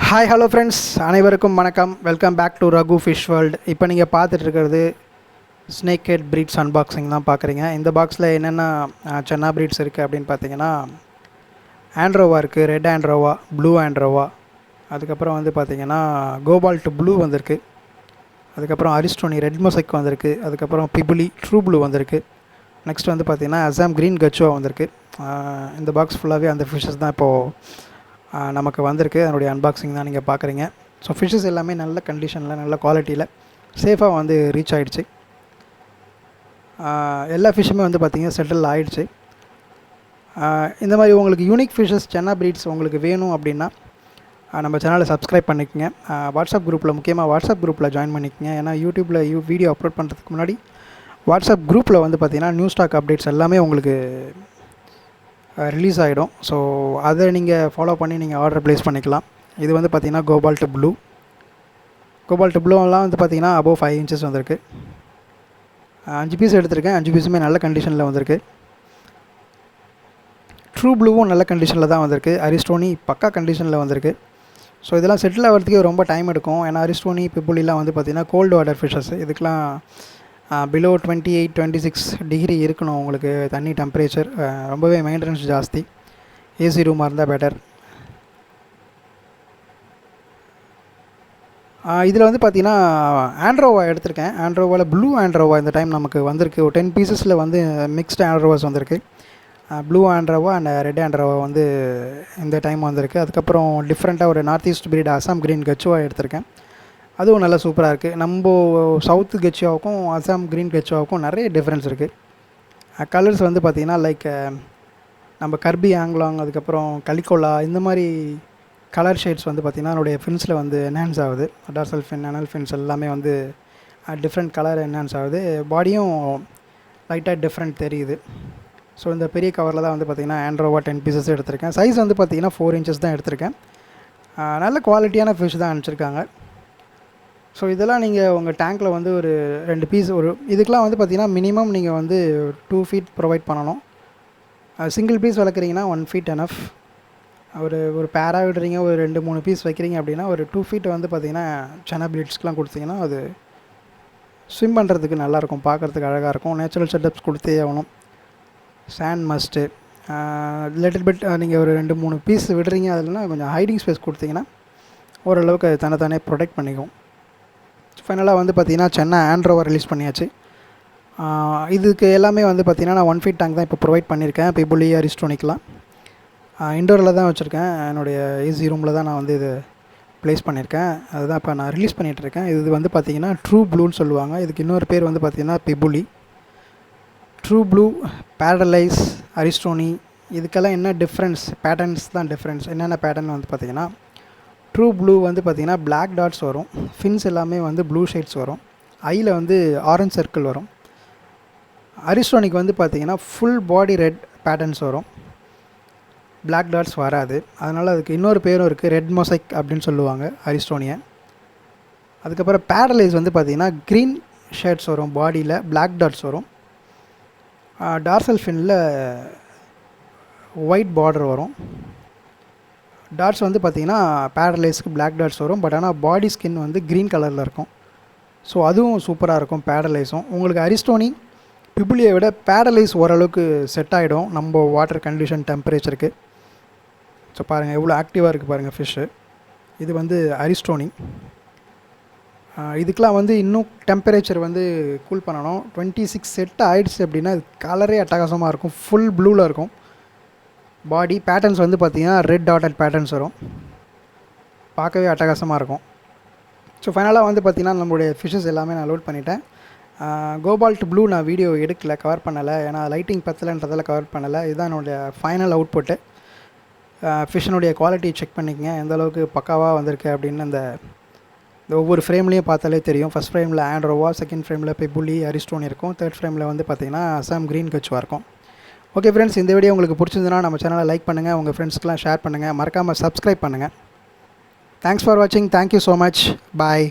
Hi hello friends, அனைவருக்கும் வணக்கம். Welcome back to Raghu fish world. இப்போ நீங்கள் பார்த்துட்டு இருக்கிறது ஸ்னேக் ஹெட் ப்ரீட்ஸ் அன்பாக்சிங் தான் பார்க்குறீங்க. இந்த பாக்ஸில் என்னென்ன சென்னா ப்ரீட்ஸ் இருக்குது அப்படின்னு பார்த்தீங்கன்னா, ஆண்ட்ரோவா இருக்குது, ரெட் ஆண்ட்ரோவா, ப்ளூ ஆண்ட்ரோவா, அதுக்கப்புறம் வந்து பார்த்திங்கன்னா கோபால்ட் ப்ளூ வந்திருக்கு, அதுக்கப்புறம் அரிஸ்டோனி ரெட் மொசைக் வந்திருக்கு, அதுக்கப்புறம் பிபுலி ட்ரூ ப்ளூ வந்திருக்கு. நெக்ஸ்ட் வந்து பார்த்திங்கன்னா அசாம் க்ரீன் கச்சுவா வந்திருக்கு. இந்த பாக்ஸ் ஃபுல்லாகவே அந்த ஃபிஷ்ஷஸ் தான் இப்போது நமக்கு வந்திருக்கு. அதனுடைய அன்பாக்சிங் தான் நீங்கள் பார்க்குறீங்க. ஸோ ஃபிஷ்ஷஸ் எல்லாமே நல்ல கண்டிஷனில், நல்ல குவாலிட்டியில் சேஃபாக வந்து ரீச் ஆகிடுச்சு. எல்லா ஃபிஷ்ஷுமே வந்து பார்த்திங்கன்னா செட்டில் ஆகிடுச்சு. இந்த மாதிரி உங்களுக்கு யூனிக் ஃபிஷ்ஷஸ் சென்னா ப்ரீட்ஸ் உங்களுக்கு வேணும் அப்படின்னா நம்ம சேனலை சப்ஸ்கிரைப் பண்ணிக்கோங்க. வாட்ஸ்அப் குரூப்பில், முக்கியமாக வாட்ஸ்அப் குரூப்பில் ஜாயின் பண்ணிக்கோங்க. ஏன்னா யூடியூப்பில் வீடியோ அப்லோட் பண்ணுறதுக்கு முன்னாடி வாட்ஸ்அப் குரூப்பில் வந்து பார்த்திங்கன்னா நியூ ஸ்டாக் அப்டேட்ஸ் எல்லாமே உங்களுக்கு ரிலீஸ் ஆகிடும். ஸோ அதை நீங்கள் ஃபாலோ பண்ணி நீங்கள் ஆர்டர் ப்ளேஸ் பண்ணிக்கலாம். இது வந்து பார்த்திங்கன்னா கோபால்ட் ப்ளூலாம் வந்து பார்த்திங்கன்னா அபோவ் 5 இன்ச்சஸ் வந்திருக்கு. 5 பீஸ் எடுத்திருக்கேன். 5 பீஸுமே நல்ல கண்டிஷனில் வந்திருக்கு. ட்ரூ ப்ளூவும் நல்ல கண்டிஷனில் தான் வந்திருக்கு. அரிஸ்டோனி பக்கா கண்டிஷனில் வந்திருக்கு. ஸோ இதெல்லாம் செட்டில் ஆகிறதுக்கே ரொம்ப டைம் எடுக்கும். ஏன்னா அரிஸ்டோனி பிபுலிலாம் வந்து பார்த்திங்கன்னா கோல்டு வாட்டர் ஃபிஷ்ஷஸ். இதுக்கெலாம் பிலோ 28-26 டிகிரி இருக்கணும் உங்களுக்கு தண்ணி டெம்பரேச்சர். ரொம்பவே மெயின்டெனன்ஸ் ஜாஸ்தி. ஏசி ரூமாக இருந்தால் பெட்டர். இதில் வந்து பார்த்திங்கன்னா ஆண்ட்ரோவா எடுத்திருக்கேன். ஆண்ட்ரோவாவில் ப்ளூ ஆண்ட்ரோவா இந்த டைம் நமக்கு வந்திருக்கு. ஒரு 10 பீசஸில் வந்து மிக்ஸ்டு ஆண்ட்ரோவாஸ் வந்திருக்கு. ப்ளூ ஆண்ட்ரோவா அண்ட் ரெட் ஆண்ட்ரோவா வந்து இந்த டைம் வந்திருக்கு. அதுக்கப்புறம் டிஃப்ரெண்ட்டாக ஒரு north east breed Assam green கச்சுவா எடுத்திருக்கேன். அதுவும் நல்லா சூப்பராக இருக்குது. நம்ம சவுத்து கச்சுவாவுக்கும் அசாம் க்ரீன் கச்சுவாவுக்கும் நிறைய டிஃப்ரென்ஸ் இருக்குது. கலர்ஸ் வந்து பார்த்திங்கன்னா லைக் நம்ம கர்பி ஆங்லாங், அதுக்கப்புறம் கலிகோலா, இந்த மாதிரி கலர் ஷேட்ஸ் வந்து பார்த்திங்கன்னா என்னுடைய ஃபின்ஸில் வந்து என்ஹான்ஸ் ஆகுது. டார்சல் ஃபின், அனல் ஃபின்ஸ் எல்லாமே வந்து டிஃப்ரெண்ட் கலர் என்ஹான்ஸ் ஆகுது. பாடியும் லைட்டாக டிஃப்ரெண்ட் தெரியுது. ஸோ இந்த பெரிய கவரில் தான் வந்து பார்த்திங்கன்னா ஆண்ட்ரோவா 10 பீசஸ் எடுத்திருக்கேன். சைஸ் வந்து பார்த்திங்கன்னா 4 inches தான் எடுத்திருக்கேன். நல்ல குவாலிட்டியான ஃபிஷ் தான் அனுப்பிச்சிருக்காங்க. ஸோ இதெல்லாம் நீங்கள் உங்கள் டேங்க்கில் வந்து ஒரு 2 பீஸ், ஒரு இதுக்கெலாம் வந்து பார்த்திங்கன்னா மினிமம் நீங்கள் வந்து 2 feet ப்ரொவைட் பண்ணணும். சிங்கிள் பீஸ் வளர்க்குறீங்கன்னா 1 feet எனஃப். ஒரு பேராக விடுறீங்க, ஒரு 2-3 பீஸ் வைக்கிறீங்க அப்படின்னா ஒரு 2 feet வந்து பார்த்திங்கன்னா சென்னா ப்ரீட்ஸ்க்கெலாம் கொடுத்தீங்கன்னா அது ஸ்விம் பண்ணுறதுக்கு நல்லாயிருக்கும், பார்க்குறதுக்கு அழகாக இருக்கும். நேச்சுரல் செட்டப்ஸ் கொடுத்தே ஆகணும். சாண்ட் மஸ்ட்டு லிட்டில் பிட் நீங்கள் ஒரு 2-3 பீஸ் விடுறீங்க, அதில்னா கொஞ்சம் ஹைடிங் ஸ்பேஸ் கொடுத்தீங்கன்னா ஓரளவுக்கு அது தன்னைத்தானே ப்ரொடெக்ட் பண்ணிக்கும். ஃபைனலாக வந்து பார்த்திங்கன்னா சென்னா ஆண்ட்ரோவா ரிலீஸ் பண்ணியாச்சு. இதுக்கு எல்லாமே வந்து பார்த்திங்கன்னா நான் 1 feet டேங்க் தான் இப்போ ப்ரொவைட் பண்ணியிருக்கேன். பிபுலி அரிஸ்டோனிக்கெலாம் இண்டோரில் தான் வச்சுருக்கேன். என்னுடைய ஏசி ரூமில் தான் நான் வந்து இது ப்ளேஸ் பண்ணியிருக்கேன். அதுதான் இப்போ நான் ரிலீஸ் பண்ணிகிட்ருக்கேன். இது வந்து பார்த்திங்கன்னா ட்ரூ ப்ளூன்னு சொல்லுவாங்க. இதுக்கு இன்னொரு பேர் வந்து பார்த்திங்கன்னா பிபுலி. ட்ரூ ப்ளூ, பேரலைஸ், அரிஸ்டோனி, இதுக்கெல்லாம் என்ன டிஃப்ரென்ஸ்? பேட்டர்ன்ஸ் தான் டிஃப்ரென்ஸ். என்னென்ன பேட்டர்ன் வந்து பார்த்திங்கன்னா, ட்ரூ ப்ளூ வந்து பார்த்திங்கன்னா பிளாக் டாட்ஸ் வரும். ஃபின்ஸ் எல்லாமே வந்து ப்ளூ ஷேட்ஸ் வரும். ஐயில் வந்து ஆரஞ்ச் சர்க்கிள் வரும். அரிஸ்டோனிக்கு வந்து பார்த்திங்கன்னா ஃபுல் பாடி ரெட் பேட்டர்ன்ஸ் வரும், பிளாக் டாட்ஸ் வராது. அதனால் அதுக்கு இன்னொரு பேரும் இருக்குது, ரெட் மொசைக் அப்படின்னு சொல்லுவாங்க அரிஸ்டோனியை. அதுக்கப்புறம் பேரலைஸ் வந்து பார்த்திங்கன்னா க்ரீன் ஷேட்ஸ் வரும், பாடியில் பிளாக் டாட்ஸ் வரும். டார்சல் ஃபின்னில் ஒயிட் பார்டர் வரும். டாட்ஸ் வந்து பார்த்திங்கன்னா பேரலைஸ்க்கு பிளாக் டாட்ஸ் வரும். பட் ஆனால் பாடி ஸ்கின் வந்து க்ரீன் கலரில் இருக்கும். ஸோ அதுவும் சூப்பராக இருக்கும் பேரலைஸும். உங்களுக்கு அரிஸ்டோனி பிபுலியை விட பேரலைஸ் ஓரளவுக்கு செட் ஆகிடும் நம்ம வாட்டர் கண்டிஷன் டெம்பரேச்சருக்கு. ஸோ பாருங்கள் எவ்வளோ ஆக்டிவாக இருக்குது பாருங்கள் ஃபிஷ்ஷு. இது வந்து அரிஸ்டோனி. இதுக்கெலாம் வந்து இன்னும் டெம்பரேச்சர் வந்து கூல் பண்ணணும். 26 செட் ஆகிடுச்சு அப்படின்னா இது கலரே அட்டகாசமாக இருக்கும். ஃபுல் ப்ளூவில் இருக்கும். பாடி பேட்டர்ன்ஸ் வந்து பார்த்திங்கன்னா ரெட் டாட்டட் பேட்டர்ன்ஸ் வரும். பார்க்கவே அட்டகாசமாக இருக்கும். ஸோ ஃபைனலாக வந்து பார்த்திங்கன்னா நம்மளுடைய ஃபிஷ்ஷஸ் எல்லாமே நான் லோட் பண்ணிட்டேன். கோபால்ட் ப்ளூ நான் வீடியோ எடுக்கலை, கவர் பண்ணலை. ஏன்னா லைட்டிங் பத்தலைன்றதால கவர் பண்ணலை. இதுதான் என்னுடைய ஃபைனல் அவுட்புட்டு. ஃபிஷ்ஷனுடைய குவாலிட்டி செக் பண்ணிக்கங்க, எந்தளவுக்கு பக்காவாக வந்திருக்கு அப்படின்னு இந்த ஒவ்வொரு ஃப்ரேம்லேயும் பார்த்தாலே தெரியும். ஃபஸ்ட் ஃப்ரேமில் ஆண்ட்ரோவா, செகண்ட் ஃப்ரேமில் பிபுலி அரிஸ்டோனி இருக்கும், தேர்ட் ஃப்ரேமில் வந்து பார்த்திங்கன்னா அசாம் க்ரீன் கச்சுவா இருக்கும். ஓகே ஃப்ரெண்ட்ஸ், இந்த வீடியோ உங்களுக்கு பிடிச்சிருந்துன்னா நம்ம சேனலை லைக் பண்ணுங்கள், உங்கள் ஃப்ரெண்ட்ஸ்க்கெலாம் ஷேர் பண்ணுங்கள், மறக்காமல் சப்ஸ்கிரைப் பண்ணுங்கள். தேங்க்ஸ் ஃபார் வாட்சிங். Thank you so much. பாய்.